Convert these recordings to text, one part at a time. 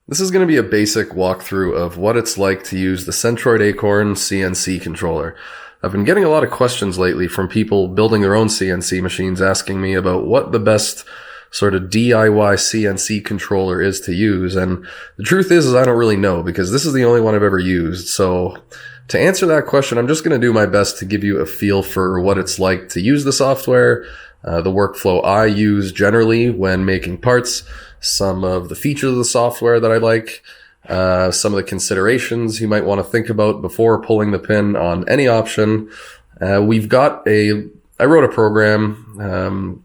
This is going to be a basic walkthrough of what it's like to use the Centroid Acorn CNC controller. I've been getting a lot of questions lately from people building their own CNC machines asking me about what the best sort of DIY CNC controller is to use, and the truth is I don't really know because this is the only one I've ever used. So to answer that question, I'm just going to do my best to give you a feel for what it's like to use the software, the workflow I use generally when making parts, some of the features of the software that I like, some of the considerations you might want to think about before pulling the pin on any option. I wrote a program,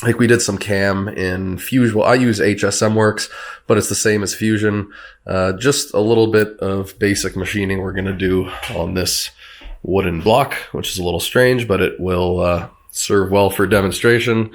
like we did some CAM in Fusion. Well, I use HSM Works, but it's the same as Fusion. Just a little bit of basic machining we're going to do on this wooden block, which is a little strange, but it will serve well for demonstration.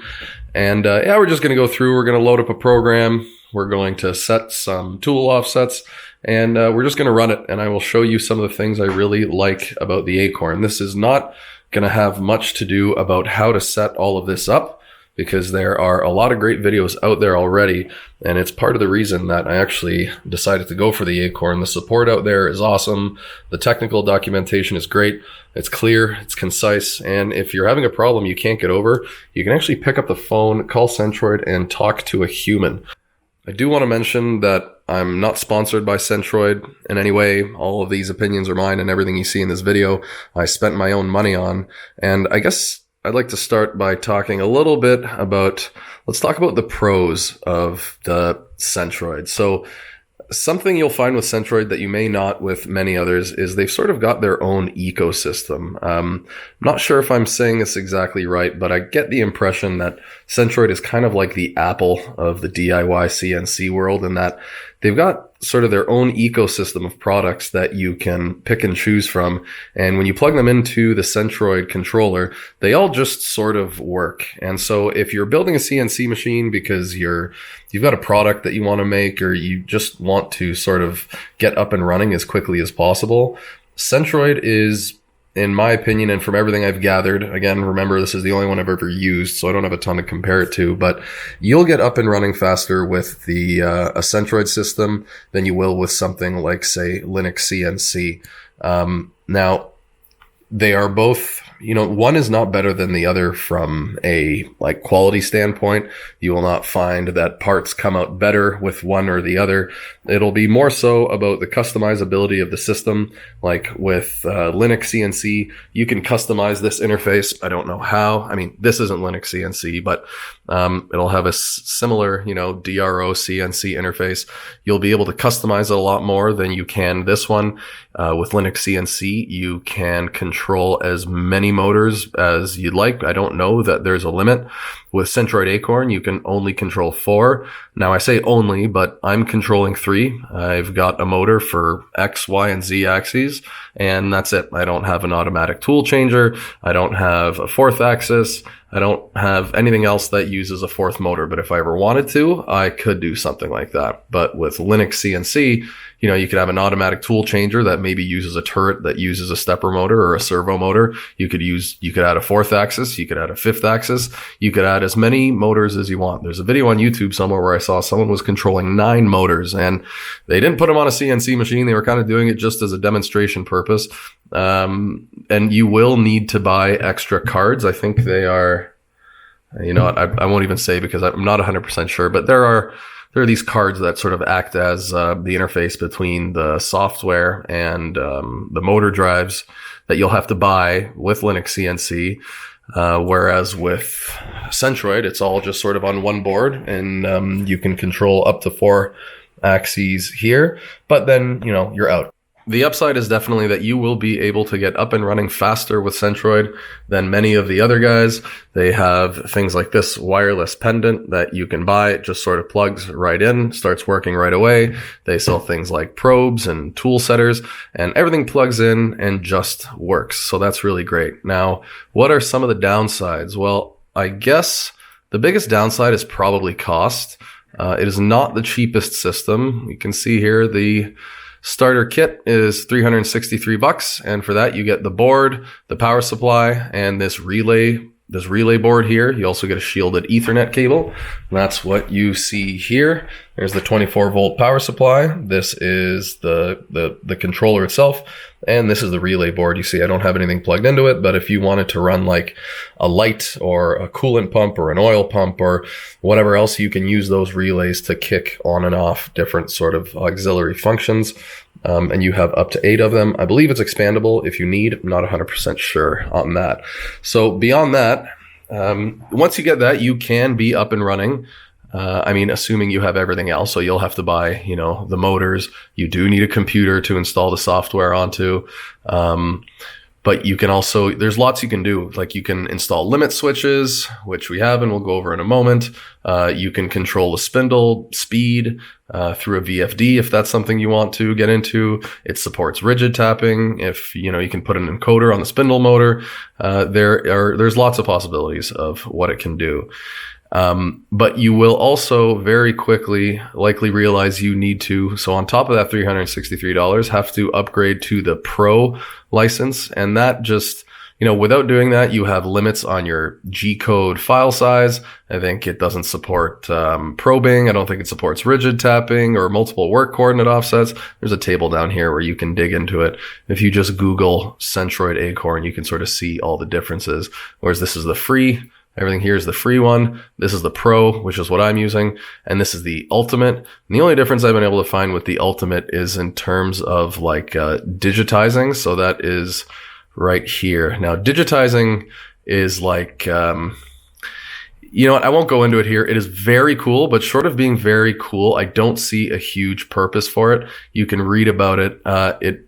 And we're just going to go through. We're going to load up a program. We're going to set some tool offsets, and we're just going to run it. And I will show you some of the things I really like about the Acorn. This is not going to have much to do about how to set all of this up, because there are a lot of great videos out there already, and it's part of the reason that I actually decided to go for the Acorn. The support out there is awesome. The technical documentation is great. It's clear, it's concise, and if you're having a problem you can't get over, you can actually pick up the phone, call Centroid, and talk to a human. I do want to mention that I'm not sponsored by Centroid in any way. All of these opinions are mine, and everything you see in this video I spent my own money on. And I guess I'd like to start by talking a little bit about, let's talk about the pros of the Centroid. So something you'll find with Centroid that you may not with many others is they've sort of got their own ecosystem. I'm not sure if I'm saying this exactly right, but I get the impression that Centroid is kind of like the Apple of the DIY CNC world, in that they've got sort of their own ecosystem of products that you can pick and choose from. And when you plug them into the Centroid controller, they all just sort of work. And so if you're building a CNC machine because you've got a product that you want to make, or you just want to sort of get up and running as quickly as possible, Centroid is, in my opinion, and from everything I've gathered, again, remember, this is the only one I've ever used, so I don't have a ton to compare it to, but you'll get up and running faster with a Centroid system than you will with something like, say, Linux CNC. Now, they are both, one is not better than the other from a quality standpoint. You will not find that parts come out better with one or the other. It'll be more so about the customizability of the system. Like with Linux CNC, you can customize this interface. I don't know how. I mean, this isn't Linux CNC, but it'll have a similar, DRO CNC interface. You'll be able to customize it a lot more than you can this one. With Linux CNC, you can control as many motors as you'd like. I don't know that there's a limit. With Centroid Acorn, you can only control 4. Now, I say only, but I'm controlling 3. I've got a motor for X, Y, and Z axes, and that's it. I don't have an automatic tool changer. I don't have a 4th axis. I don't have anything else that uses a 4th motor, but if I ever wanted to, I could do something like that. But with Linux CNC, you could have an automatic tool changer that maybe uses a turret that uses a stepper motor or a servo motor. You could add a 4th axis. You could add a 5th axis. You could add as many motors as you want. There's a video on YouTube somewhere where I saw someone was controlling 9 motors, and they didn't put them on a CNC machine. They were kind of doing it just as a demonstration purpose. And you will need to buy extra cards. I think they are, I won't even say because I'm not 100% sure, but there are these cards that sort of act as the interface between the software and the motor drives that you'll have to buy with Linux CNC. Whereas with Centroid, it's all just sort of on one board, and you can control up to 4 axes here, but then, you're out. The upside is definitely that you will be able to get up and running faster with Centroid than many of the other guys. They have things like this wireless pendant that you can buy. It just sort of plugs right in, starts working right away. They sell things like probes and tool setters, and everything plugs in and just works. So that's really great. Now, what are some of the downsides? Well, I guess the biggest downside is probably cost. It is not the cheapest system. You can see here the starter kit is $363, and for that you get the board, the power supply, and this relay this relay board here. You also get a shielded Ethernet cable. And that's what you see here. There's the 24-volt power supply. This is the controller itself. And this is the relay board. You see, I don't have anything plugged into it, but if you wanted to run like a light or a coolant pump or an oil pump or whatever else, you can use those relays to kick on and off different sort of auxiliary functions. And you have up to 8 of them. I believe it's expandable if you need. I'm not 100% sure on that. So beyond that, once you get that, you can be up and running. Assuming you have everything else. So you'll have to buy, the motors. You do need a computer to install the software onto. But you can also, there's lots you can do. Like you can install limit switches, which we have and we'll go over in a moment. You can control the spindle speed through a VFD if that's something you want to get into. It supports rigid tapping. If you can put an encoder on the spindle motor. There's lots of possibilities of what it can do. But you will also very quickly likely realize you need to, so on top of that $363, have to upgrade to the Pro license. And that just, without doing that, you have limits on your G-code file size. I think it doesn't support probing. I don't think it supports rigid tapping or multiple work coordinate offsets. There's a table down here where you can dig into it. If you just Google Centroid Acorn, you can sort of see all the differences. Whereas this is the free. Everything here is the free one. This is the Pro, which is what I'm using. And this is the Ultimate. And the only difference I've been able to find with the Ultimate is in terms of like digitizing. So that is right here. Now, digitizing is like, you know what? I won't go into it here. It is very cool, but short of being very cool, I don't see a huge purpose for it. You can read about it.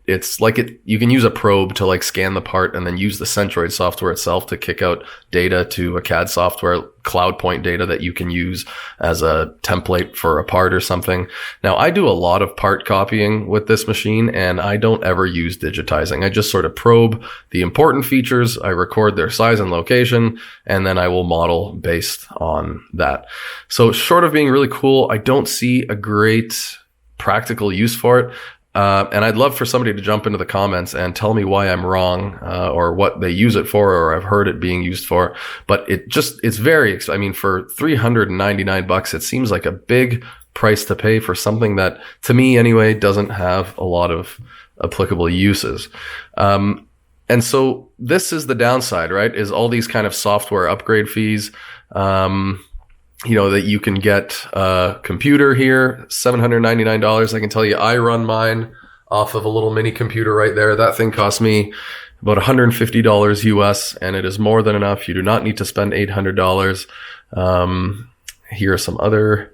It's like you can use a probe to like scan the part and then use the Centroid software itself to kick out data to a CAD software, cloud point data that you can use as a template for a part or something. Now, I do a lot of part copying with this machine and I don't ever use digitizing. I just sort of probe the important features. I record their size and location, and then I will model based on that. So short of being really cool, I don't see a great practical use for it. And I'd love for somebody to jump into the comments and tell me why I'm wrong, or what they use it for, or I've heard it being used for. But it's very, for $399, it seems like a big price to pay for something that, to me anyway, doesn't have a lot of applicable uses. And so this is the downside, right? Is all these kind of software upgrade fees. That you can get a computer here, $799. I can tell you, I run mine off of a little mini computer right there. That thing cost me about $150 US, and it is more than enough. You do not need to spend $800. Here are some other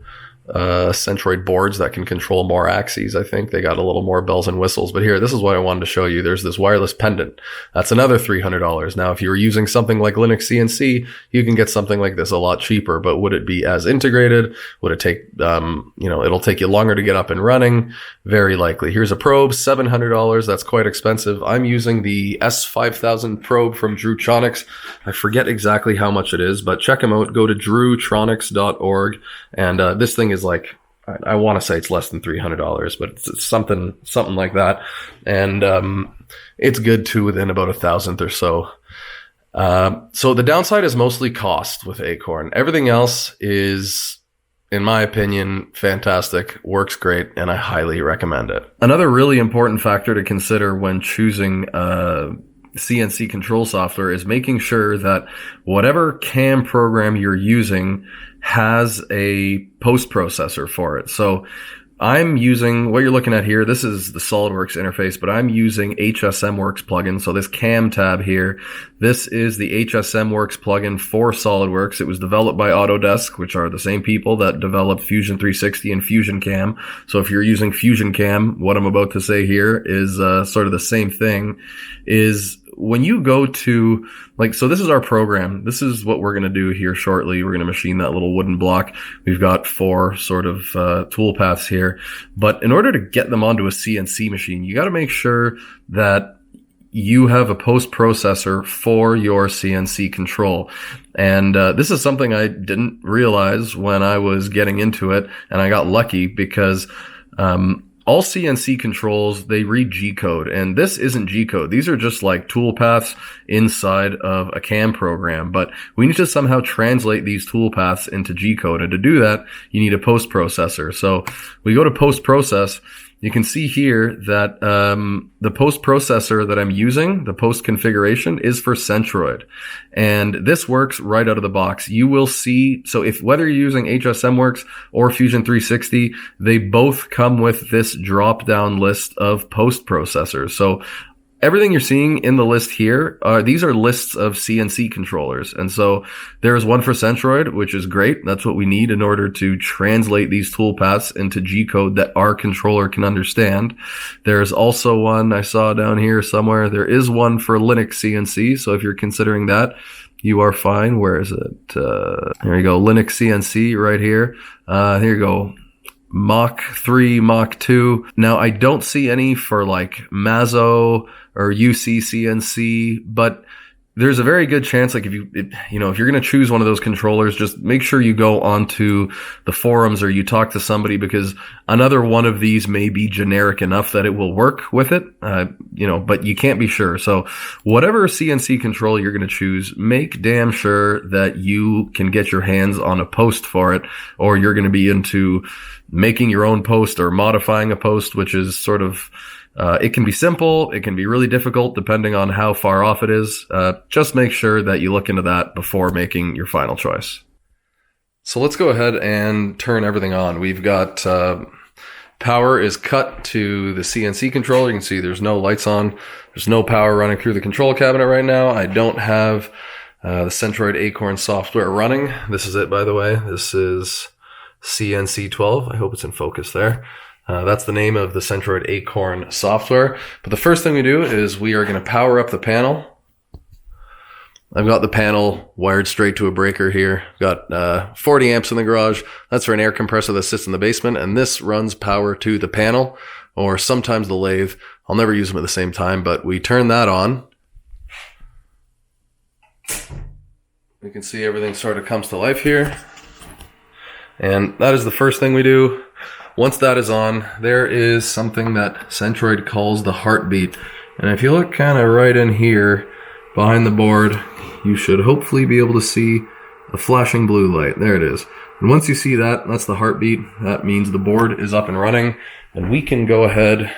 Centroid boards that can control more axes. I think they got a little more bells and whistles, but here, this is what I wanted to show you. There's this wireless pendant. That's another $300. Now, if you were using something like Linux CNC, you can get something like this a lot cheaper, but would it be as integrated? Would it take, it'll take you longer to get up and running? Very likely. Here's a probe, $700. That's quite expensive. I'm using the S5000 probe from Drewtronics. I forget exactly how much it is, but check them out. Go to drewtronics.org, and this thing is like, I want to say it's less than $300, but it's something like that. And it's good too within about 1,000th or so. So the downside is mostly cost with Acorn. Everything else is, in my opinion, fantastic, works great, and I highly recommend it. Another really important factor to consider when choosing CNC control software is making sure that whatever CAM program you're using has a post processor for it. So I'm using, what you're looking at here, this is the SolidWorks interface, but I'm using HSMWorks plugin. So this CAM tab here, this is the HSMWorks plugin for SolidWorks. It was developed by Autodesk, which are the same people that developed Fusion 360 and Fusion Cam. So if you're using Fusion Cam, what I'm about to say here is sort of the same thing. Is when you go to, so this is our program. This is what we're going to do here shortly. We're going to machine that little wooden block. We've got 4 sort of tool paths here. But in order to get them onto a CNC machine, you got to make sure that you have a post processor for your CNC control. And this is something I didn't realize when I was getting into it. And I got lucky because all CNC controls, they read G code, and this isn't G code. These are just like toolpaths inside of a CAM program, but we need to somehow translate these toolpaths into G code. And to do that, you need a post processor. So we go to post process. You can see here that the post processor that I'm using, the post configuration, is for Centroid. And this works right out of the box. You will see, so if whether you're using HSMWorks or Fusion 360, they both come with this drop-down list of post processors. So everything you're seeing in the list here, these are lists of CNC controllers. And so there's one for Centroid, which is great. That's what we need in order to translate these toolpaths into G code that our controller can understand. There's also one I saw down here somewhere. There is one for Linux CNC. So if you're considering that, you are fine. Where is it? There you go. Linux CNC right here. Here you go. Mach 3, Mach 2. Now, I don't see any for like Mazo or UC-CNC, but there's a very good chance, like if you're going to choose one of those controllers, just make sure you go onto the forums or you talk to somebody, because another one of these may be generic enough that it will work with it, but you can't be sure. So whatever CNC control you're going to choose, make damn sure that you can get your hands on a post for it, or you're going to be into making your own post or modifying a post, which is sort of, it can be simple, it can be really difficult depending on how far off it is. Just make sure that you look into that before making your final choice. So let's go ahead and turn everything on. We've got power is cut to the CNC controller. You can see there's no lights on. There's no power running through the control cabinet right now. I don't have the Centroid Acorn software running. This is it, by the way. This is CNC 12. I hope it's in focus there. That's the name of the Centroid Acorn software. But the first thing we do is we are going to power up the panel. I've got the panel wired straight to a breaker here. Got 40 amps in the garage. That's for an air compressor that sits in the basement. And this runs power to the panel, or sometimes the lathe. I'll never use them at the same time, but we turn that on. You can see everything sort of comes to life here. And that is the first thing we do. Once that is on, there is something that Centroid calls the heartbeat. And if you look kind of right in here behind the board, you should hopefully be able to see a flashing blue light. There it is. And once you see that, that's the heartbeat. That means the board is up and running. And we can go ahead,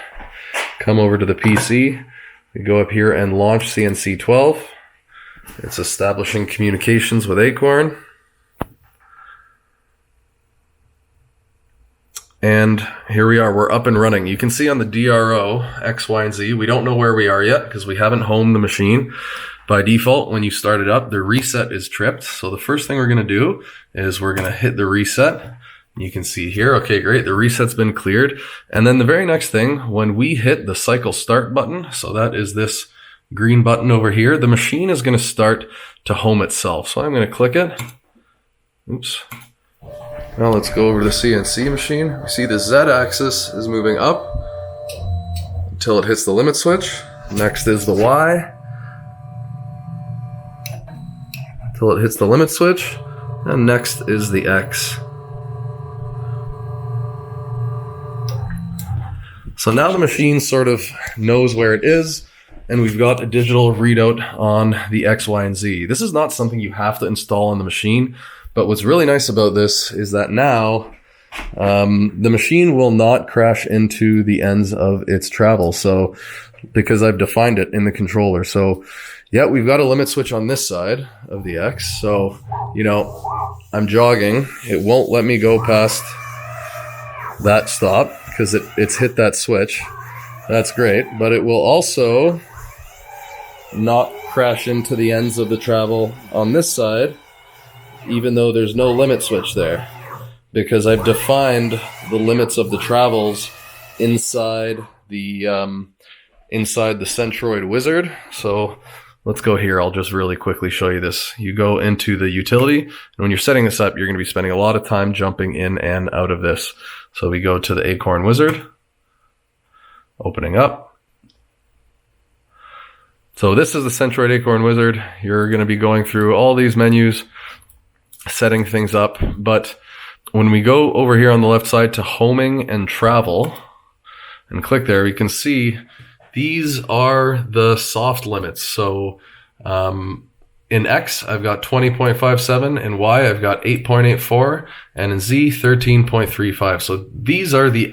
come over to the PC. We go up here and launch CNC 12. It's establishing communications with Acorn. And here we are, we're up and running. You can see on the DRO, X, Y, and Z, we don't know where we are yet because we haven't homed the machine. By default, when you start it up, the reset is tripped. So the first thing we're going to do is we're going to hit the reset. You can see here, okay, great, the reset's been cleared. And then the very next thing, when we hit the cycle start button, so that is this green button over here, the machine is going to start to home itself. So I'm going to click it. Oops. Now let's go over to the CNC machine. We see the Z axis is moving up until it hits the limit switch. Next is the Y until it hits the limit switch. And next is the X. So now the machine sort of knows where it is, and we've got a digital readout on the X, Y, and Z. This is not something you have to install on the machine. But what's really nice about this is that now the machine will not crash into the ends of its travel. So, because I've defined it in the controller. So, yeah, we've got a limit switch on this side of the X. So, I'm jogging. It won't let me go past that stop because it's hit that switch. That's great. But it will also not crash into the ends of the travel on this side, even though there's no limit switch there, because I've defined the limits of the travels inside the Centroid wizard. So let's go here. I'll just really quickly show you this. You go into the utility, and when you're setting this up, you're going to be spending a lot of time jumping in and out of this. So we go to the Acorn wizard, opening up. So this is the Centroid Acorn wizard. You're going to be going through all these menus, setting things up. But when we go over here on the left side to homing and travel, and click there, you can see these are the soft limits. So in X, I've got 20.57. In Y, I've got 8.84. And in Z, 13.35. So these are the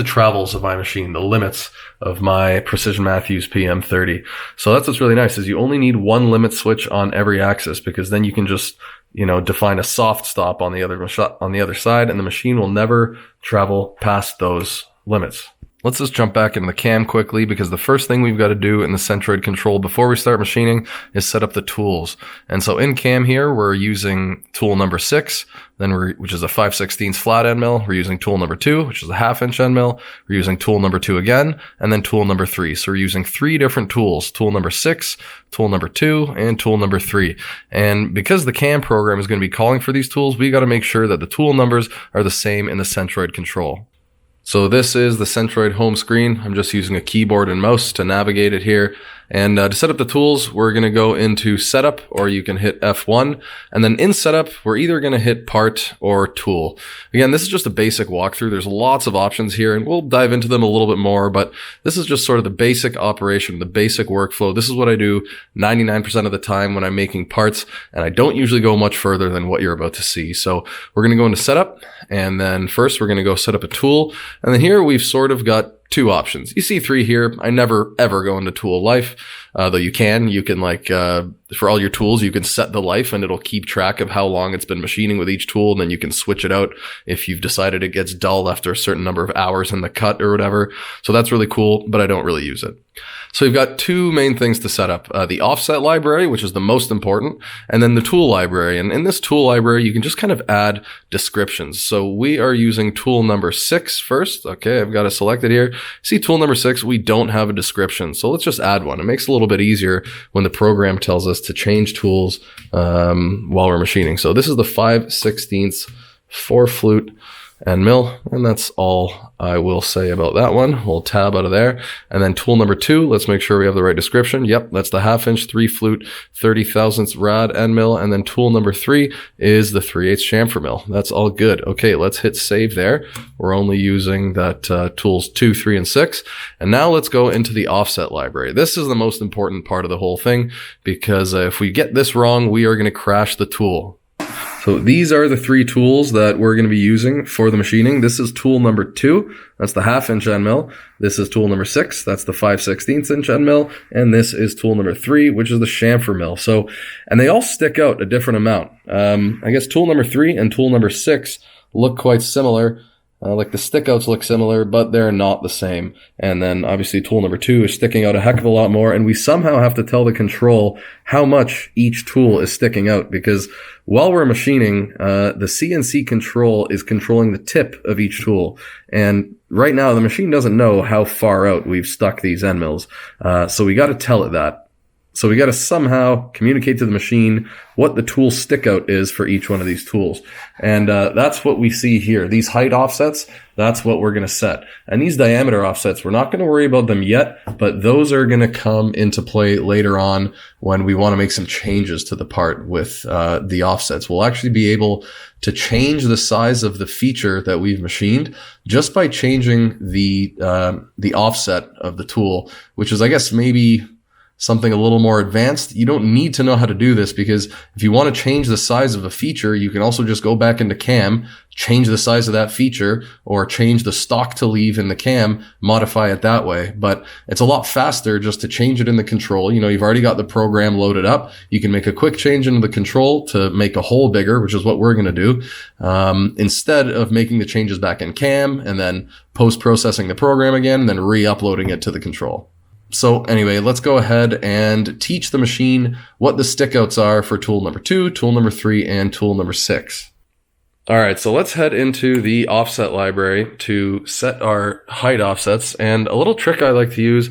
travels of my machine, the limits of my Precision Matthews PM30. So that's what's really nice, is you only need one limit switch on every axis, because then you can just, define a soft stop on the other side, and the machine will never travel past those limits. Let's just jump back into the cam quickly, because the first thing we've got to do in the Centroid control before we start machining is set up the tools. And so in cam here, we're using tool number 6, which is a 5/16 flat end mill. We're using tool number 2, which is a 1/2 inch end mill. We're using tool number 2 again, and then tool number 3. So we're using 3 different tools: tool number 6, tool number 2, and tool number 3. And because the cam program is going to be calling for these tools, we got to make sure that the tool numbers are the same in the Centroid control. So this is the Centroid home screen. I'm just using a keyboard and mouse to navigate it here. And to set up the tools, we're going to go into setup, or you can hit F1. And then in setup, we're either going to hit part or tool. Again, this is just a basic walkthrough. There's lots of options here, and we'll dive into them a little bit more, but this is just sort of the basic operation, the basic workflow. This is what I do 99% of the time when I'm making parts, and I don't usually go much further than what you're about to see. So we're going to go into setup, and then first we're going to go set up a tool. And then here we've sort of got 2 options. You see 3 here. I never ever go into tool life, though you can for all your tools, you can set the life and it'll keep track of how long it's been machining with each tool. And then you can switch it out if you've decided it gets dull after a certain number of hours in the cut or whatever. So that's really cool, but I don't really use it. So you've got 2 main things to set up, the offset library, which is the most important, and then the tool library. And in this tool library, you can just kind of add descriptions. So we are using tool number 6 first. Okay, I've got it selected here. See tool number 6, we don't have a description. So let's just add one. It makes it a little bit easier when the program tells us to change tools while we're machining. So this is the 5/16 4-flute end mill, and that's all I will say about that one. We'll tab out of there. And then tool number 2, let's make sure we have the right description. Yep, that's the 1/2 inch 3-flute 30,000th rad end mill. And then tool number 3 is the 3/8 chamfer mill. That's all good. Okay, let's hit save there. We're only using that tools 2, 3, and 6. And now let's go into the offset library. This is the most important part of the whole thing, because if we get this wrong, we are going to crash the tool. So these are the 3 tools that we're going to be using for the machining. This is tool number 2. That's the 1/2 inch end mill. This is tool number 6. That's the 5/16 inch end mill. And this is tool number 3, which is the chamfer mill. So, and they all stick out a different amount. I guess tool number 3 and tool number 6 look quite similar. Like the stickouts look similar, but they're not the same. And then obviously tool number 2 is sticking out a heck of a lot more. And we somehow have to tell the control how much each tool is sticking out, because while we're machining, the CNC control is controlling the tip of each tool. And right now the machine doesn't know how far out we've stuck these end mills. So we got to tell it that. So we got to somehow communicate to the machine what the tool stick out is for each one of these tools. And that's what we see here. These height offsets, that's what we're going to set. And these diameter offsets, we're not going to worry about them yet, but those are going to come into play later on when we want to make some changes to the part with the offsets. We'll actually be able to change the size of the feature that we've machined just by changing the offset of the tool, which is, I guess, maybe something a little more advanced. You don't need to know how to do this, because if you want to change the size of a feature, you can also just go back into cam, change the size of that feature, or change the stock to leave in the cam, modify it that way. But it's a lot faster just to change it in the control. You've already got the program loaded up. You can make a quick change into the control to make a hole bigger, which is what we're going to do, instead of making the changes back in cam and then post-processing the program again and then re-uploading it to the control. So anyway, let's go ahead and teach the machine what the stickouts are for tool number 2, tool number 3, and tool number 6. All right, so let's head into the offset library to set our height offsets. And a little trick I like to use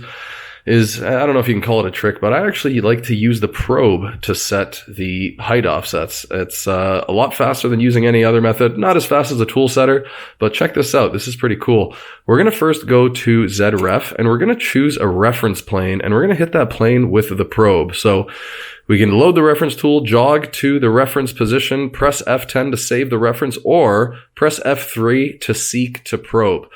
is, I don't know if you can call it a trick, but I actually like to use the probe to set the height offsets. It's a lot faster than using any other method. Not as fast as a tool setter, but check this out. This is pretty cool. We're going to first go to ZRef, and we're going to choose a reference plane, and we're going to hit that plane with the probe. So We can load the reference tool, jog to the reference position, press F10 to save the reference, or press F3 to seek to probe.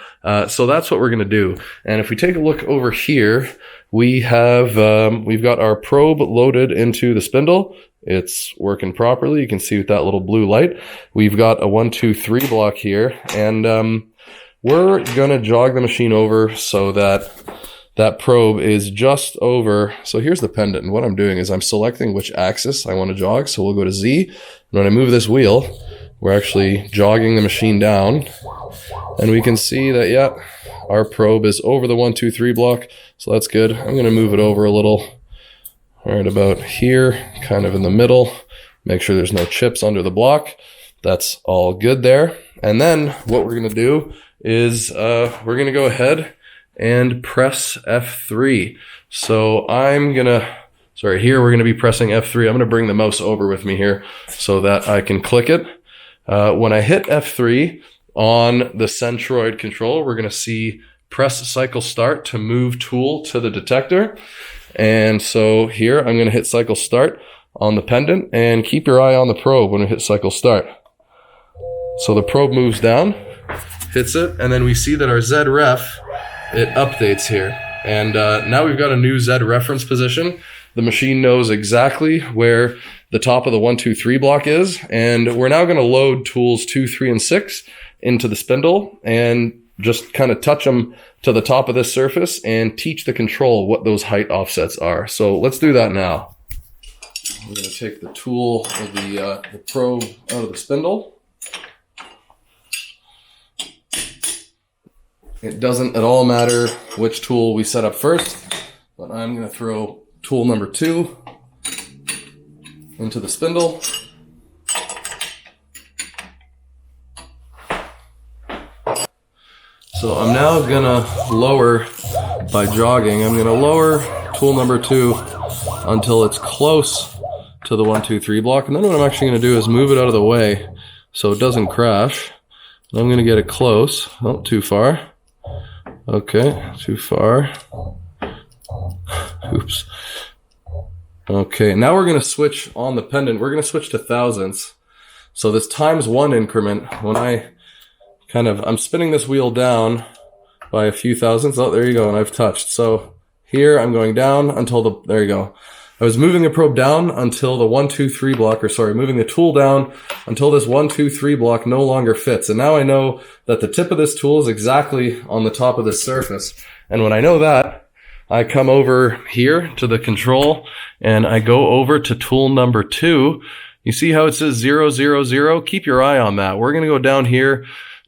So that's what we're going to do. And if we take a look over here, we've got our probe loaded into the spindle. It's working properly. You can see with that little blue light. We've got a 1, 2, 3 block here, and we're going to jog the machine over so that that probe is just over. So here's the pendant, and what I'm doing is I'm selecting which axis I want to jog. So we'll go to Z, and when I move this wheel, we're actually jogging the machine down, and we can see that, yeah, our probe is over the 1, 2, 3 block, so that's good. I'm going to move it over a little, right about here, kind of in the middle. Make sure there's no chips under the block. That's all good there. And then what we're going to do is we're going to go ahead and press F3. So here we're going to be pressing F3. I'm going to bring the mouse over with me here so that I can click it. When I hit F3 on the Centroid controller, we're going to see press cycle start to move tool to the detector. And so here I'm going to hit cycle start on the pendant, and keep your eye on the probe when we hit cycle start. So the probe moves down, hits it, and then we see that our Z ref, it updates here. And now we've got a new Z reference position. The machine knows exactly where the top of the 1, 2, 3 block is. And we're now going to load tools 2, 3, and 6 into the spindle and just kind of touch them to the top of this surface and teach the control what those height offsets are. So let's do that now. I'm going to take the tool or the probe out of the spindle. It doesn't at all matter which tool we set up first, but I'm going to throw tool number 2 into the spindle. So I'm now going to lower by jogging. I'm going to lower tool number 2 until it's close to the 1, 2, 3 block. And then what I'm actually going to do is move it out of the way so it doesn't crash. And I'm going to get it close. Oh, too far. Okay, too far. Oops. Okay, now we're going to switch on the pendant. We're going to switch to thousandths. So this times 1 increment, when I'm spinning this wheel down by a few thousandths. Oh, there you go, and I've touched. So here I'm going down until there you go. I was moving the probe down until the 1, 2, 3 block, moving the tool down until this 1, 2, 3 block no longer fits. And now I know that the tip of this tool is exactly on the top of this surface. And when I know that, I come over here to the control and I go over to tool number 2. You see how it says 0, 0, 0? Keep your eye on that. We're going to go down here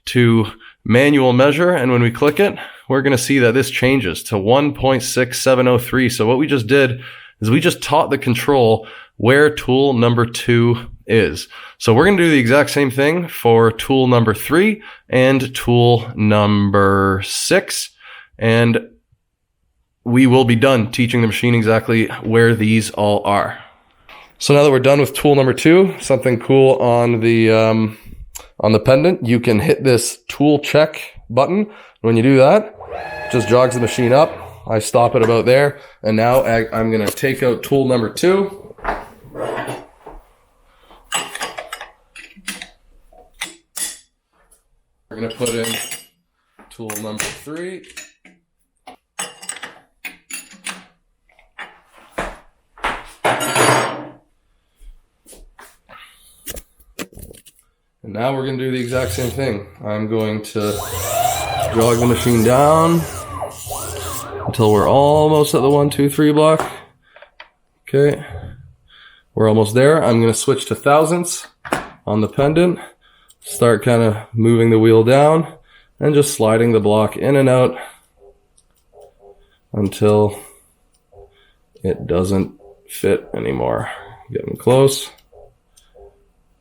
to manual measure, and when we click it, we're going to see that this changes to 1.6703. So what we just did is we just taught the control where tool number 2 is. So we're going to do the exact same thing for tool number 3 and tool number 6, and we will be done teaching the machine exactly where these all are. So now that we're done with tool number 2, something cool on the pendant, you can hit this tool check button. When you do that, it just jogs the machine up. I stop it about there, and now I'm going to take out tool number 2. We're going to put in tool number 3. And now we're going to do the exact same thing. I'm going to jog the machine down until we're almost at the 1, 2, 3 block. Okay. We're almost there. I'm going to switch to thousandths on the pendant. Start kind of moving the wheel down and just sliding the block in and out until it doesn't fit anymore. Getting close.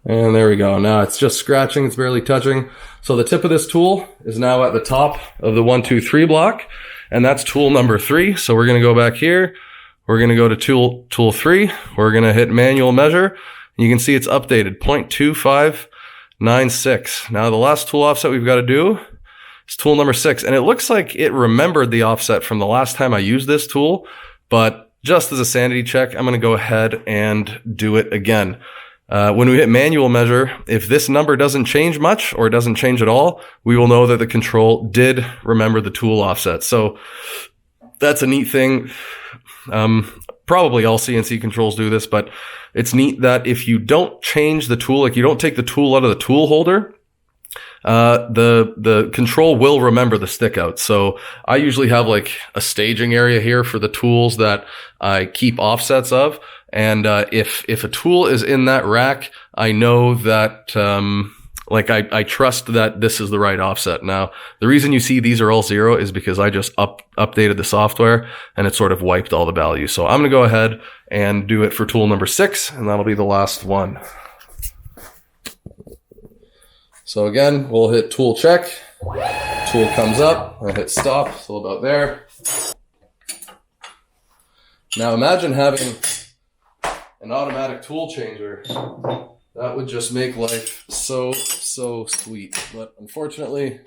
And there we go. Now it's just scratching. It's barely touching. So the tip of this tool is now at the top of the 1, 2, 3 block. And that's tool number 3. So we're going to go back here. We're going to go to tool 3. We're going to hit manual measure. You can see it's updated 0.2596. Now the last tool offset we've got to do is tool number 6. And it looks like it remembered the offset from the last time I used this tool, but just as a sanity check, I'm going to go ahead and do it again. When we hit manual measure, if this number doesn't change much or doesn't change at all, we will know that the control did remember the tool offset. So that's a neat thing. Probably all CNC controls do this, but it's neat that if you don't change the tool, like you don't take the tool out of the tool holder, the control will remember the stick out. So I usually have like a staging area here for the tools that I keep offsets of. And if a tool is in that rack, I know that I trust that this is the right offset. Now, the reason you see these are all 0 is because I just updated the software and it sort of wiped all the values. So I'm going to go ahead and do it for tool number 6, and that'll be the last one. So again, we'll hit tool check. Tool comes up. I hit stop. So about there. Now imagine having an automatic tool changer. That would just make life so sweet. But unfortunately,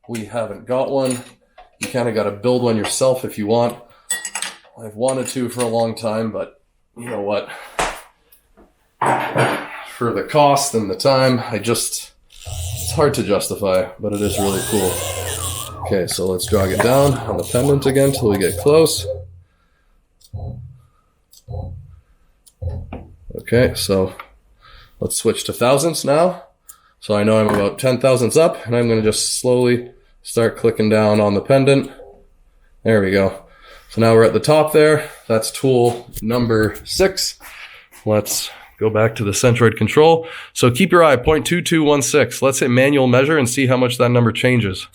we haven't got one. You kind of got to build one yourself if you want. I've wanted to for a long time, but you know what? For the cost and the time, it's hard to justify, but it is really cool. Okay, so let's drag it down on the pendant again till we get close. Okay, so let's switch to thousandths now. So I know I'm about 10 thousandths up, and I'm going to just slowly start clicking down on the pendant. There we go. So now we're at the top there. That's tool number 6. Let's go back to the Centroid control. So keep your eye, 0.2216. Let's hit manual measure and see how much that number changes.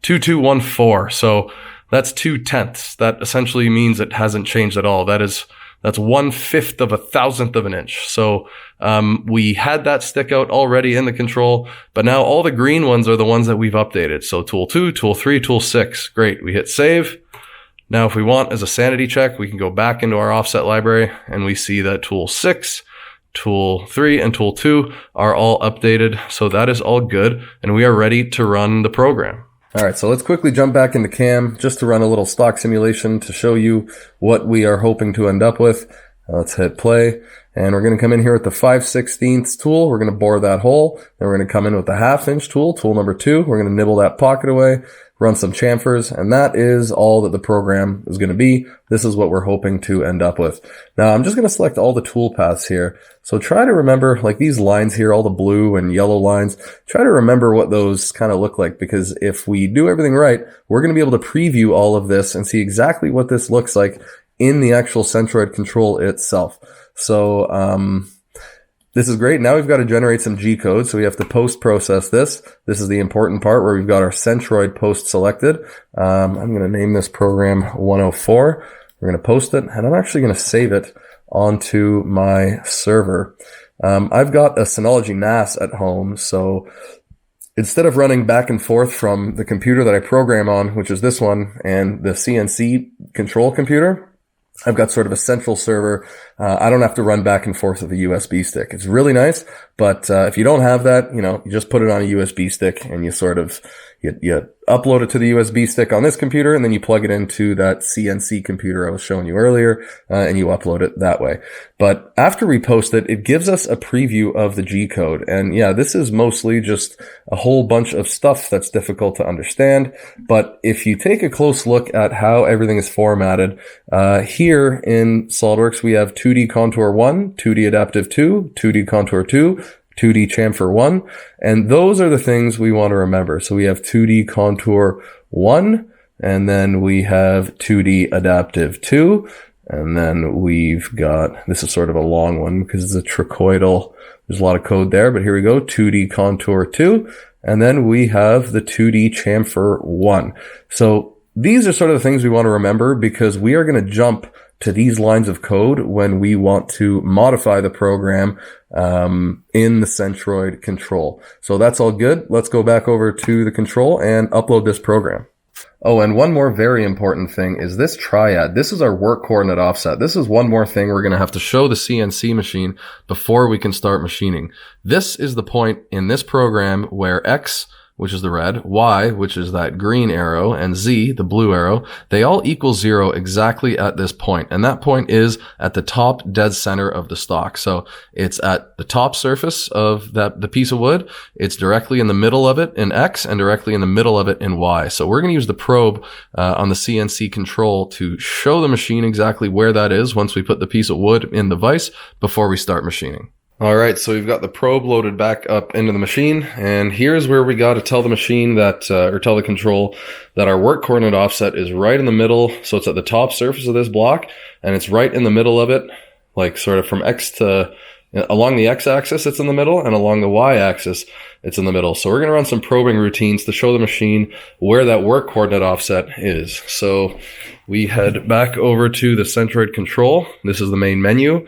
2214. So that's 2/10. That essentially means it hasn't changed at all. That's 1/5 of a thousandth of an inch. So we had that stick out already in the control, but now all the green ones are the ones that we've updated. So tool 2, tool 3, tool 6. Great. We hit save. Now if we want as a sanity check, we can go back into our offset library and we see that tool 6, tool 3, and tool 2 are all updated. So that is all good, and we are ready to run the program. All right, so let's quickly jump back into CAM just to run a little stock simulation to show you what we are hoping to end up with. Let's hit play, and we're going to come in here with the 5/16 tool. We're going to bore that hole. Then we're going to come in with the 1/2 inch tool, tool number 2. We're going to nibble that pocket away, run some chamfers, and that is all that the program is going to be. This is what we're hoping to end up with. Now, I'm just going to select all the tool paths here. So try to remember, like these lines here, all the blue and yellow lines, try to remember what those kind of look like, because if we do everything right, we're going to be able to preview all of this and see exactly what this looks like in the actual Centroid control itself. So, this is great. Now we've got to generate some G code, so we have to post-process this. This is the important part where we've got our Centroid post selected. I'm going to name this program 104. We're going to post it, and I'm actually going to save it onto my server. I've got a Synology NAS at home, so instead of running back and forth from the computer that I program on, which is this one, and the CNC control computer, I've got sort of a central server. I don't have to run back and forth with a USB stick. It's really nice, but if you don't have that, you just put it on a USB stick and you sort of, you upload it to the USB stick on this computer, and then you plug it into that CNC computer I was showing you earlier, and you upload it that way. But after we post it, it gives us a preview of the G code. And yeah, this is mostly just a whole bunch of stuff that's difficult to understand. But if you take a close look at how everything is formatted, here in SOLIDWORKS, we have 2D contour 1, 2D adaptive 2, 2D contour 2, 2D chamfer 1, and those are the things we want to remember. So we have 2D contour 1, and then we have 2D adaptive 2, and then we've got, this is sort of a long one because it's a tricoidal, there's a lot of code there, but here we go, 2D contour 2, and then we have the 2D chamfer 1. So these are sort of the things we want to remember, because we are going to jump to these lines of code when we want to modify the program in the Centroid control. So that's all good. Let's go back over to the control and upload this program. Oh, and one more very important thing is this triad. This is our work coordinate offset. This is one more thing we're going to have to show the CNC machine before we can start machining. This is the point in this program where X which is the red, Y, which is that green arrow, and Z, the blue arrow, they all equal 0 exactly at this point. And that point is at the top dead center of the stock. So it's at the top surface of the piece of wood. It's directly in the middle of it in X and directly in the middle of it in Y. So we're going to use the probe on the CNC control to show the machine exactly where that is once we put the piece of wood in the vise before we start machining. All right, so we've got the probe loaded back up into the machine, and here's where we got to tell the machine that, or tell the control that our work coordinate offset is right in the middle. So it's at the top surface of this block, and it's right in the middle of it, like sort of from X to, along the X axis, it's in the middle, and along the Y axis, it's in the middle. So we're going to run some probing routines to show the machine where that work coordinate offset is. So we head back over to the Centroid control. This is the main menu.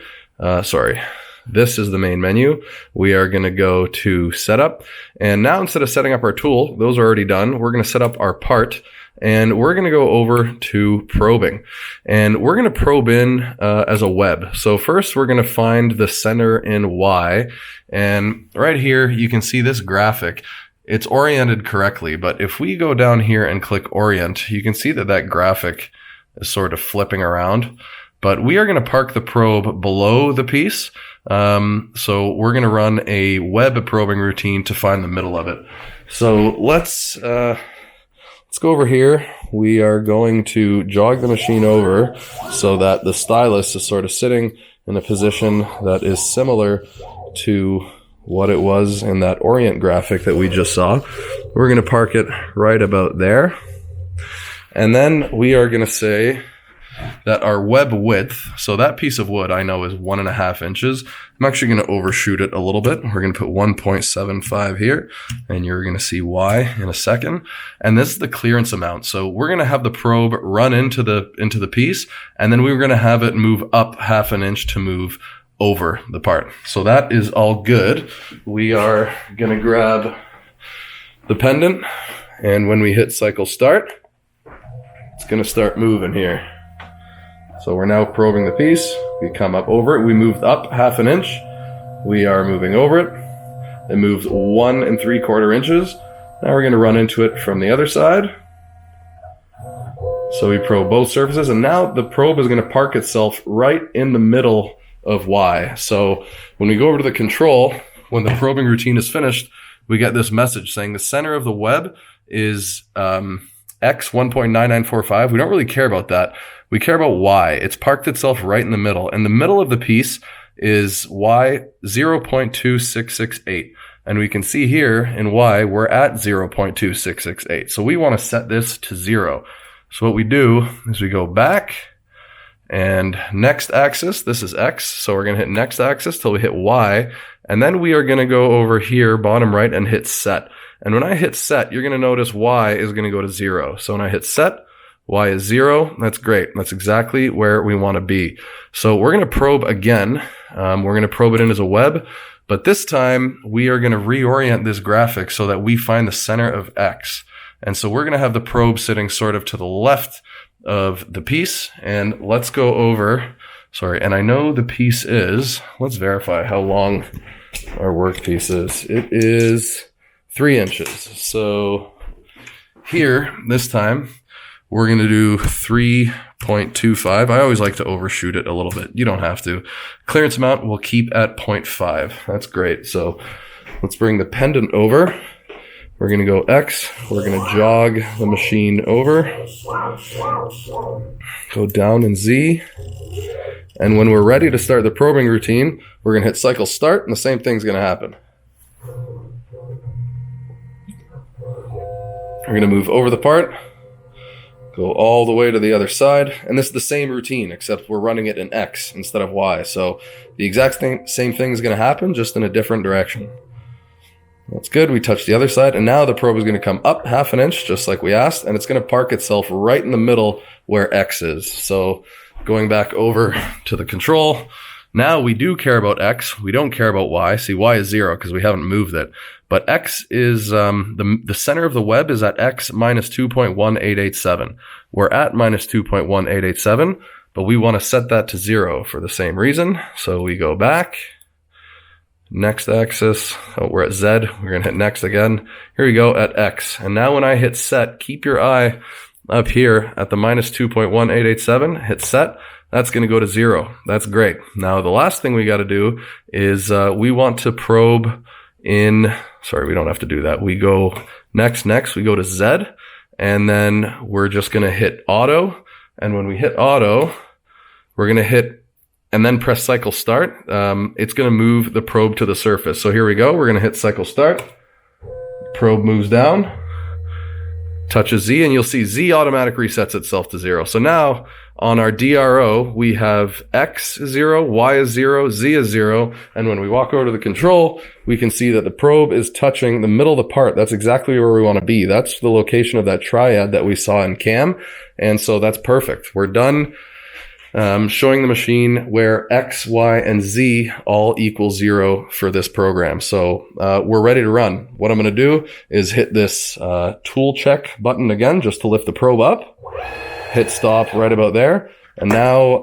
This is the main menu. We are going to go to setup. And now instead of setting up our tool, those are already done. We're going to set up our part, and we're going to go over to probing. And we're going to probe in as a web. So first we're going to find the center in Y. And right here, you can see this graphic. It's oriented correctly, but if we go down here and click orient, you can see that that graphic is sort of flipping around. But we are going to park the probe below the piece. So we're going to run a web probing routine to find the middle of it. So let's go over here. We are going to jog the machine over so that the stylus is sort of sitting in a position that is similar to what it was in that orient graphic that we just saw. We're going to park it right about there. And then we are going to say that our web width, so that piece of wood I know is 1.5 inches. I'm actually going to overshoot it a little bit. We're going to put 1.75 here, and you're going to see why in a second. And this is the clearance amount. So we're going to have the probe run into the piece, and then we're going to have it move up 1/2 inch to move over the part. So that is all good. We are going to grab the pendant, and when we hit cycle start, it's going to start moving here. So we're now probing the piece. We come up over it. We moved up 1/2 inch. We are moving over it. It moves 1 3/4 inches. Now we're going to run into it from the other side. So we probe both surfaces, and now the probe is going to park itself right in the middle of Y. So when we go over to the control, when the probing routine is finished, we get this message saying the center of the web is X 1.9945. We don't really care about that. We care about Y. It's parked itself right in the middle. And the middle of the piece is Y 0.2668. And we can see here in Y, we're at 0.2668. So we want to set this to 0. So what we do is we go back and next axis, this is X. So we're going to hit next axis till we hit Y. And then we are going to go over here, bottom right, and hit set. And when I hit set, you're going to notice Y is going to go to 0. So when I hit set, Y is 0. That's great. That's exactly where we want to be. So we're going to probe again. We're going to probe it in as a web, but this time we are going to reorient this graphic so that we find the center of X. And so we're going to have the probe sitting sort of to the left of the piece. And let's go over, and I know the piece is, let's verify how long our work piece is. It is 3 inches. So here, this time, we're going to do 3.25. I always like to overshoot it a little bit. You don't have to. Clearance amount we'll keep at 0.5. That's great. So let's bring the pendant over. We're going to go X. We're going to jog the machine over. Go down in Z. And when we're ready to start the probing routine, we're going to hit cycle start, and the same thing's going to happen. We're going to move over the part. Go all the way to the other side, and this is the same routine, except we're running it in X instead of Y. So the exact same thing is going to happen, just in a different direction. That's good. We touch the other side, and now the probe is going to come up 1/2 inch, just like we asked, and it's going to park itself right in the middle where X is. So going back over to the control, now we do care about X. We don't care about Y. See, Y is 0 because we haven't moved it. But X is, the center of the web is at X minus 2.1887. We're at minus 2.1887, but we want to set that to 0 for the same reason. So we go back next axis. Oh, we're at Z. We're going to hit next again. Here we go at X. And now when I hit set, keep your eye up here at the minus 2.1887. Hit set. That's going to go to 0. That's great. Now the last thing we got to do is we want to probe in. Sorry, we don't have to do that. We go next. We go to Z. And then we're just going to hit auto. And when we hit auto, we're going to hit and then press cycle start. It's going to move the probe to the surface. So here we go. We're going to hit cycle start. Probe moves down, touches Z, and you'll see Z automatic resets itself to 0. So now on our DRO, we have X is 0, Y is 0, Z is 0. And when we walk over to the control, we can see that the probe is touching the middle of the part. That's exactly where we want to be. That's the location of that triad that we saw in CAM. And so that's perfect. We're done showing the machine where X, Y, and Z all equal 0 for this program. So we're ready to run. What I'm going to do is hit this tool check button again just to lift the probe up. Hit stop right about there. And now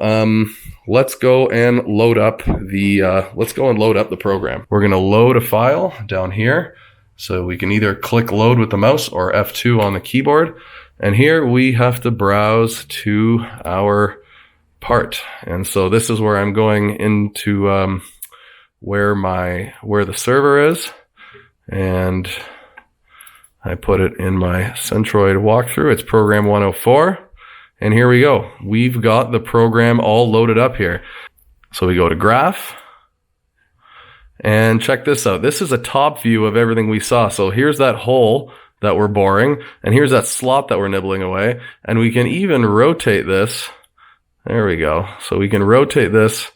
let's go and load up the program. We're going to load a file down here. So we can either click load with the mouse or F2 on the keyboard. And here we have to browse to our part. And so this is where I'm going into where the server is, and I put it in my Centroid walkthrough. It's program 104, and here we go. We've got the program all loaded up here. So we go to graph, and check this out. This is a top view of everything we saw. So here's that hole that we're boring, and here's that slot that we're nibbling away, and we can even rotate this. There we go. So we can rotate this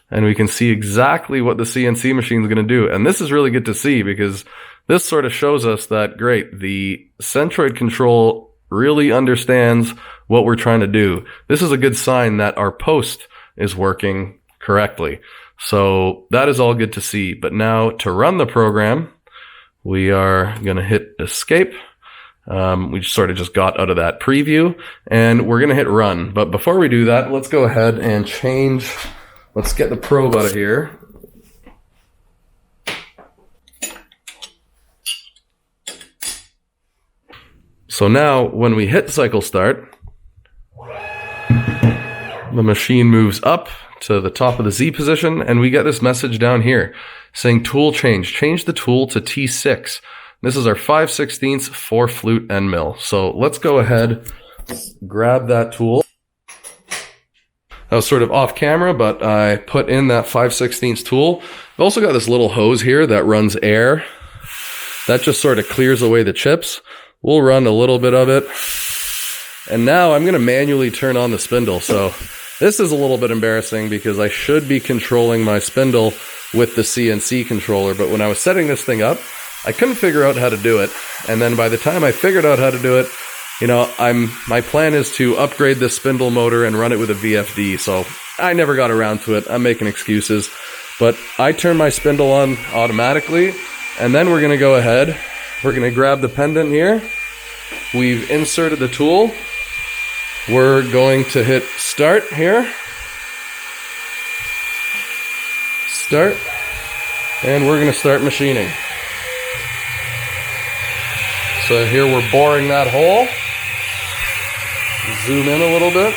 and we can see exactly what the CNC machine is going to do. And this is really good to see because this sort of shows us that, great, the Centroid control really understands what we're trying to do. This is a good sign that our post is working correctly. So that is all good to see. But now to run the program, we are going to hit escape. We sort of just got out of that preview, and we're going to hit run. But before we do that, let's go ahead and change. Let's get the probe out of here. So now when we hit cycle start, the machine moves up to the top of the Z position, and we get this message down here saying tool change. Change the tool to T6. This is our 5/16 for flute end mill. So let's go ahead, grab that tool. That was sort of off camera, but I put in that 5/16 tool. I've also got this little hose here that runs air. That just sort of clears away the chips. We'll run a little bit of it. And now I'm going to manually turn on the spindle. So this is a little bit embarrassing because I should be controlling my spindle with the CNC controller. But when I was setting this thing up, I couldn't figure out how to do it. And then by the time I figured out how to do it, you know, my plan is to upgrade this spindle motor and run it with a VFD. So I never got around to it. I'm making excuses. But I turn my spindle on automatically. And then we're going to go ahead. We're going to grab the pendant here. We've inserted the tool. We're going to hit start here. Start. And we're going to start machining. So here we're boring that hole. Zoom in a little bit.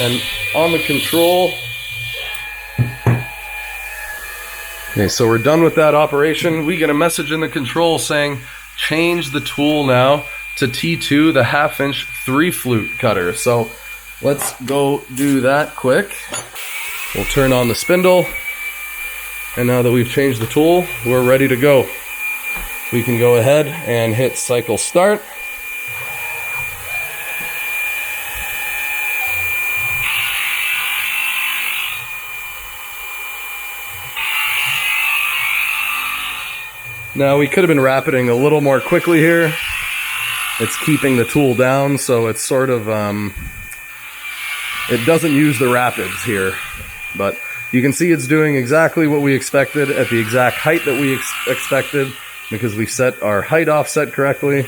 And on the control. Okay, so we're done with that operation. We get a message in the control saying, change the tool now to T2, the 1/2" 3 flute cutter. So let's go do that quick. We'll turn on the spindle. And now that we've changed the tool, we're ready to go. We can go ahead and hit cycle start. Now we could have been rapiding a little more quickly here. It's keeping the tool down, so it's sort of, it doesn't use the rapids here. But you can see it's doing exactly what we expected at the exact height that we expected. because we set our height offset correctly.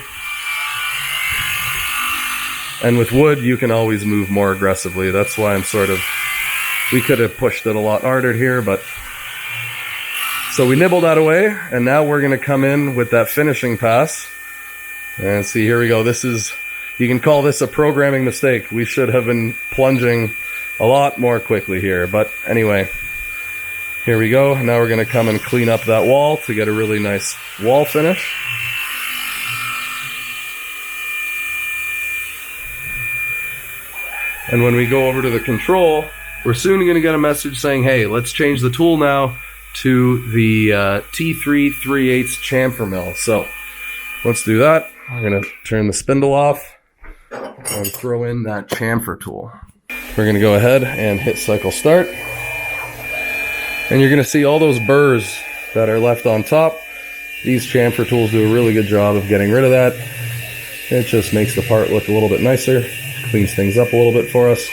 And with wood, you can always move more aggressively. That's why we could have pushed it a lot harder here, but so we nibbled that away, and now we're going to come in with that finishing pass. And see, here we go. You can call this a programming mistake. We should have been plunging a lot more quickly here. But anyway, here we go. Now we're going to come and clean up that wall to get a really nice wall finish. And when we go over to the control, we're soon going to get a message saying, hey, let's change the tool now to the T3 3/8 chamfer mill. So let's do that. We're going to turn the spindle off and throw in that chamfer tool. We're going to go ahead and hit cycle start. And you're going to see all those burrs that are left on top. These chamfer tools do a really good job of getting rid of that. It just makes the part look a little bit nicer, cleans things up a little bit for us.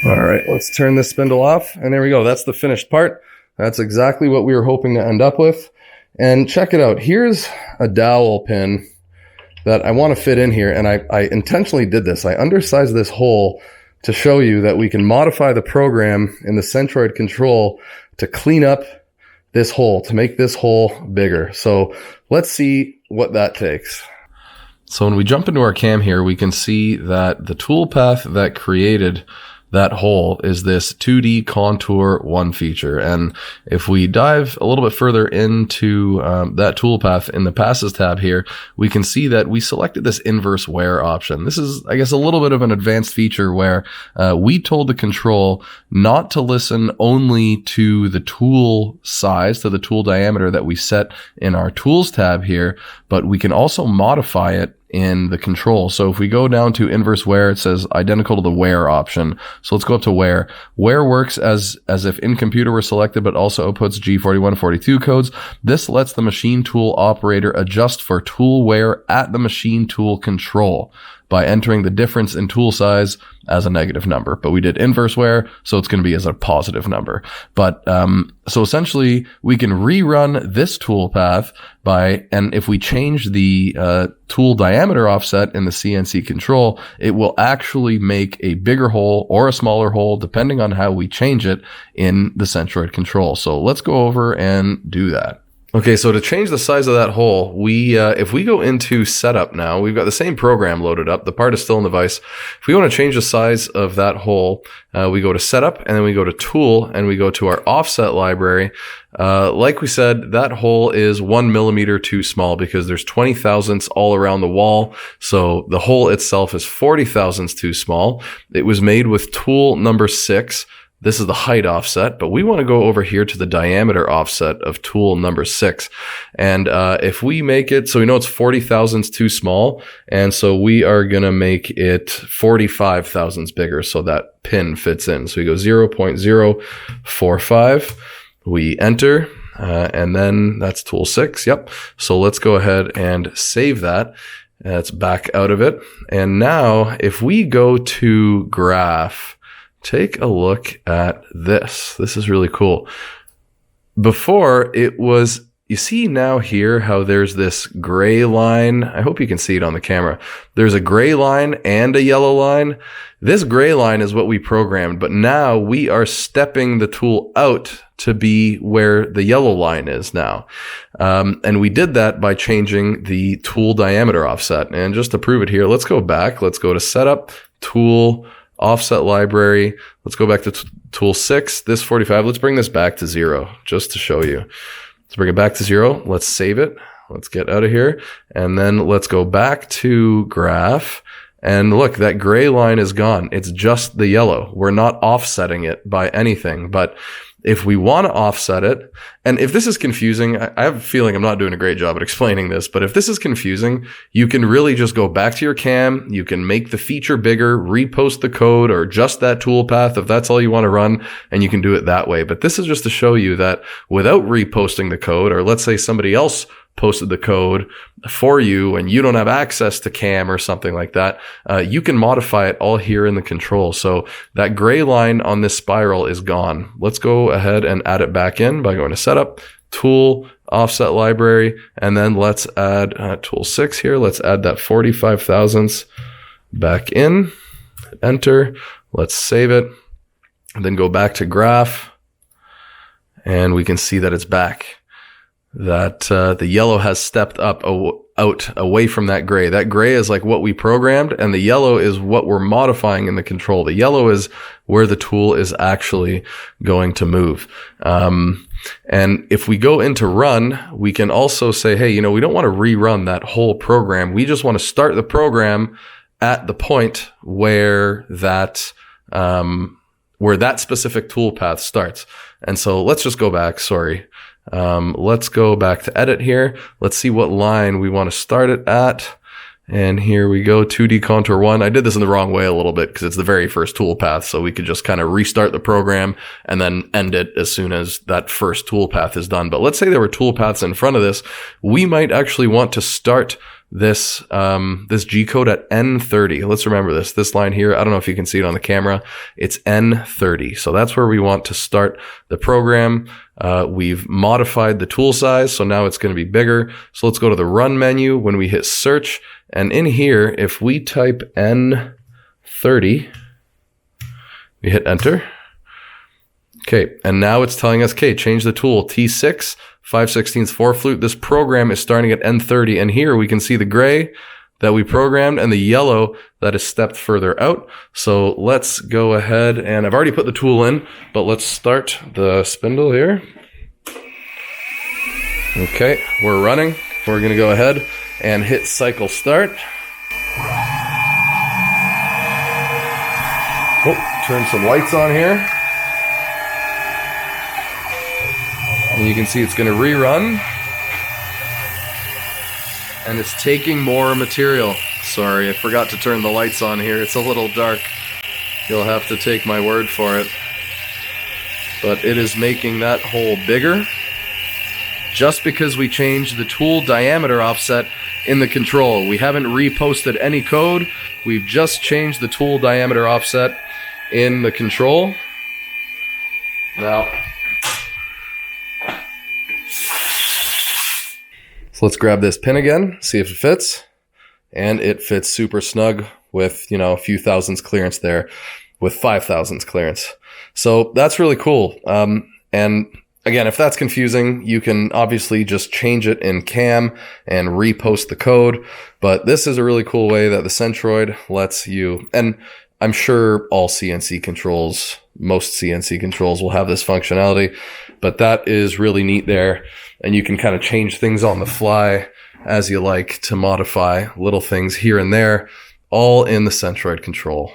All right, let's turn this spindle off, and there we go. That's the finished part. That's exactly what we were hoping to end up with. And check it out. Here's a dowel pin that I want to fit in here, and I intentionally did this. I undersized this hole to show you that we can modify the program in the Centroid control to clean up this hole, to make this hole bigger. So let's see what that takes. So when we jump into our cam here, we can see that the toolpath that created that hole is this 2D contour 1 feature. And if we dive a little bit further into that toolpath in the passes tab here, we can see that we selected this inverse wear option. This is, I guess, a little bit of an advanced feature where we told the control not to listen only to the tool size, to the tool diameter that we set in our tools tab here, but we can also modify it in the control. So if we go down to inverse wear, it says identical to the wear option. So let's go up to wear. Wear works as if in computer were selected, but also outputs G4142 codes. This lets the machine tool operator adjust for tool wear at the machine tool control by entering the difference in tool size as a negative number. But we did inverse wear, so it's going to be as a positive number. But so essentially, we can rerun this tool path and if we change the tool diameter offset in the CNC control, it will actually make a bigger hole or a smaller hole, depending on how we change it in the Centroid control. So let's go over and do that. Okay, so to change the size of that hole, if we go into setup now, we've got the same program loaded up. The part is still in the vise. If we want to change the size of that hole, we go to setup, and then we go to tool, and we go to our offset library. Like we said, that hole is 1 millimeter too small because there's 20 thousandths all around the wall. So the hole itself is 40 thousandths too small. It was made with tool number 6. This is the height offset, but we want to go over here to the diameter offset of tool number 6. And if we make it, so we know it's 40 thousandths too small, and so we are going to make it 45 thousandths bigger so that pin fits in. So we go 0.045, we enter, and then that's tool 6. Yep. So let's go ahead and save that. That's back out of it. And now if we go to graph, take a look at this. This is really cool. Before it was, you see now here how there's this gray line. I hope you can see it on the camera. There's a gray line and a yellow line. This gray line is what we programmed, but now we are stepping the tool out to be where the yellow line is now. And we did that by changing the tool diameter offset. And just to prove it here, let's go back. Let's go to setup, tool, offset library. Let's go back to tool 6, this 45. Let's bring this back to 0 just to show you. Let's bring it back to 0. Let's save it. Let's get out of here. And then let's go back to graph. And look, that gray line is gone. It's just the yellow. We're not offsetting it by anything, but If we want to offset it, and if this is confusing, I have a feeling I'm not doing a great job at explaining this, but if this is confusing, you can really just go back to your cam, you can make the feature bigger, repost the code, or adjust that toolpath if that's all you want to run, and you can do it that way. But this is just to show you that without reposting the code, or let's say somebody else posted the code for you and you don't have access to cam or something like that, you can modify it all here in the control. So that gray line on this spiral is gone. Let's go ahead and add it back in by going to setup, tool, offset library, and then let's add tool 6 here. Let's add that 45 thousandths back in, enter, let's save it, and then go back to graph, and we can see that it's back. That the yellow has stepped up out away from that gray. That gray is like what we programmed, and the yellow is what we're modifying in the control. The yellow is where the tool is actually going to move. And if we go into run, we can also say, hey, you know, we don't want to rerun that whole program. We just want to start the program at the point where that specific toolpath starts. And so let's just go back. Sorry. Let's go back to edit here. Let's see what line we want to start it at. And here we go, 2D contour 1. I did this in the wrong way a little bit because it's the very first toolpath. So we could just kind of restart the program and then end it as soon as that first toolpath is done. But let's say there were toolpaths in front of this. We might actually want to start this G code at N30. Let's remember this line here. I don't know if you can see it on the camera. It's N30. So that's where we want to start the program. We've modified the tool size, so now it's going to be bigger. So let's go to the run menu when we hit search. And in here, if we type N30, we hit enter. Okay. And now it's telling us, okay, change the tool T6, 5/16 4 flute. This program is starting at N30. And here we can see the gray that we programmed and the yellow that is stepped further out. So let's go ahead, and I've already put the tool in, but let's start the spindle here. Okay, we're running. We're going to go ahead and hit cycle start. Oh, turn some lights on here. And you can see it's going to rerun. And it's taking more material. Sorry, I forgot to turn the lights on here. It's a little dark. You'll have to take my word for it. But it is making that hole bigger just because we changed the tool diameter offset in the control. We haven't reposted any code. We've just changed the tool diameter offset in the control. Now, so let's grab this pin again, see if it fits. And it fits super snug with, you know, a few thousandths clearance there, with 5 thousandths clearance. So that's really cool. And again, if that's confusing, you can obviously just change it in cam and repost the code. But this is a really cool way that the Centroid lets you, and I'm sure all CNC controls, most CNC controls will have this functionality, but that is really neat there. And you can kind of change things on the fly as you like to modify little things here and there, all in the Centroid control.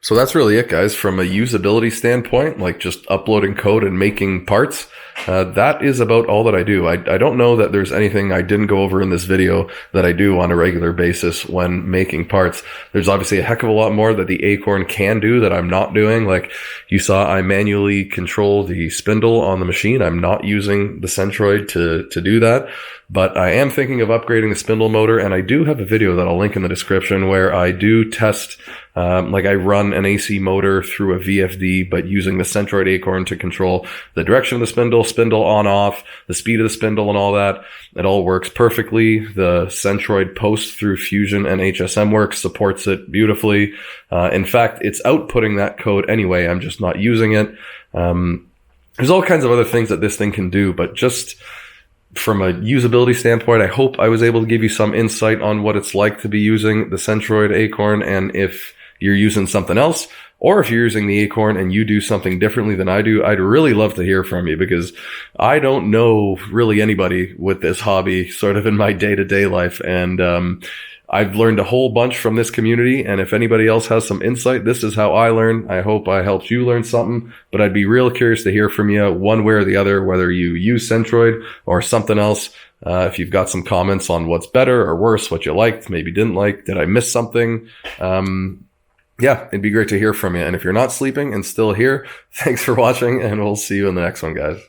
So that's really it, guys. From a usability standpoint, like just uploading code and making parts, that is about all that I do. I don't know that there's anything I didn't go over in this video that I do on a regular basis when making parts. There's obviously a heck of a lot more that the Acorn can do that I'm not doing. Like you saw, I manually control the spindle on the machine. I'm not using the Centroid to do that. But I am thinking of upgrading the spindle motor, and I do have a video that I'll link in the description where I do test, like I run an AC motor through a VFD, but using the Centroid Acorn to control the direction of the spindle on off, the speed of the spindle and all that. It all works perfectly. The Centroid post through Fusion and HSM Works supports it beautifully. In fact, it's outputting that code anyway. I'm just not using it. There's all kinds of other things that this thing can do, but just from a usability standpoint, I hope I was able to give you some insight on what it's like to be using the Centroid Acorn. And if you're using something else, or if you're using the Acorn and you do something differently than I do, I'd really love to hear from you, because I don't know really anybody with this hobby sort of in my day-to-day life. And I've learned a whole bunch from this community, and if anybody else has some insight, this is how I learn. I hope I helped you learn something, but I'd be real curious to hear from you one way or the other, whether you use Centroid or something else. If you've got some comments on what's better or worse, what you liked, maybe didn't like, did I miss something? Yeah, it'd be great to hear from you. And if you're not sleeping and still here, thanks for watching, and we'll see you in the next one, guys.